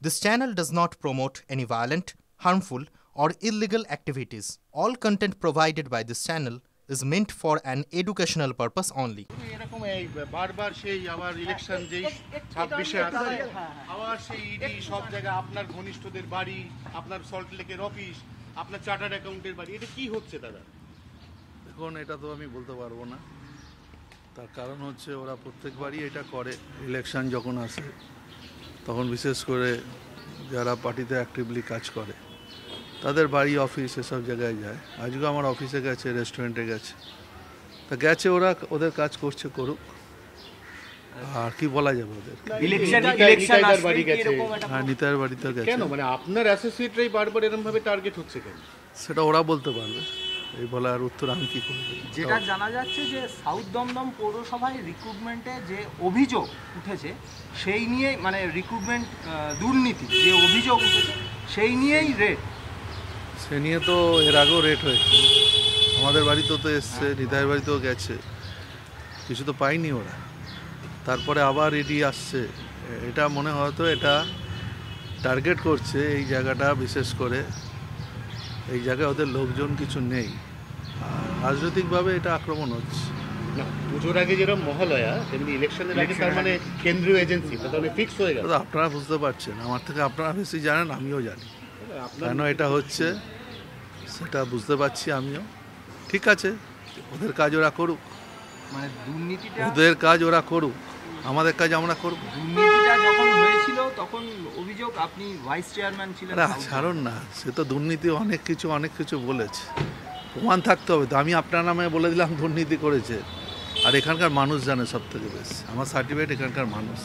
This channel does not promote any violent, harmful, or illegal activities. All content provided by this channel is meant for an educational purpose only. এরকম এই বারবার সেই আবার election যেই 26-এ আছে আবার সেই ইডি সব জায়গায় আপনার ঘনিষ্ঠদের বাড়ি, আপনার সল্ট লেকের অফিস, আপনার চার্টার্ড অ্যাকাউন্টের বাড়ি, এটা কি হচ্ছে দাদা? এখন এটা তো আমি বলতে পারবো না। তার কারণ হচ্ছে ওরা প্রত্যেকবারই এটা করে। ইলেকশন যখন আসে তখন বিশেষ করে যারা পার্টিতে অ্যাক্টিভলি কাজ করে তাদের বাড়ি, অফিস এসব জায়গায় যায়। আজকে আমার অফিসে গেছে, রেস্টুরেন্টে গেছে, তা গেছে, ওরা ওদের কাজ করছে, করুক। আর কি বলা যাবে ওদের? হ্যাঁ, নিতাইয়ের বাড়িতে গেছে। কেন, মানে আপনার অ্যাসোসিয়েটরাই বারবার এরকম ভাবে টার্গেট হচ্ছে কেন? সেটা ওরা বলতে পারবে, এই বলার উত্তর আমি কি করব। যেটা জানা যাচ্ছে যে সাউথ দমদম পৌরসভায় রিক্রুটমেন্টে যে অভিযোগ উঠেছে সেই নিয়ে, মানে রিক্রুটমেন্ট দুর্নীতি যে অভিযোগ উঠেছে সেই নিয়েই রেট। সে নিয়ে তো এর আগেও রেট হয়েছে, আমাদের বাড়িতেও তো এসছে, নিতাইয়ের বাড়িতেও গেছে, কিছু তো পাইনি ওরা। তারপরে আবার ইডি আসছে। এটা মনে হয়তো এটা টার্গেট করছে এই জায়গাটা, বিশেষ করে এই জায়গায় ওদের লোকজন কিছু নেই, আর রাজনৈতিকভাবে এটা আক্রমণ হচ্ছে। না, পুজোর আগে যেরকম মহালয়া, তেমনি ইলেকশনের আগে তার মানে কেন্দ্রীয় এজেন্সি তাহলে ফিক্স হয়ে গেল। আপনারা বুঝতে পারছেন, আমার থেকে আপনারা বেশি জানেন, আমিও জানি কেন এটা হচ্ছে, সেটা বুঝতে পারছি আমিও। ঠিক আছে, ওদের কাজ ওরা করুক, মানে দুর্নীতিটা, ওদের কাজ ওরা করুক, আমাদের কাজ আমরা করব। দুর্নীতিটা যখন হয়েছিল তখন অভিযোগ আপনি ভাইস চেয়ারম্যান ছিলেন। ছাড়ুন না, সে তো দুর্নীতি অনেক কিছু বলেছে, প্রমাণ থাকতে হবে তো। আমি আপনার নামে বলে দিলাম দুর্নীতি করেছে, আর এখানকার মানুষ জানে সব থেকে বেশি, আমার সার্টিফিকেট এখানকার মানুষ।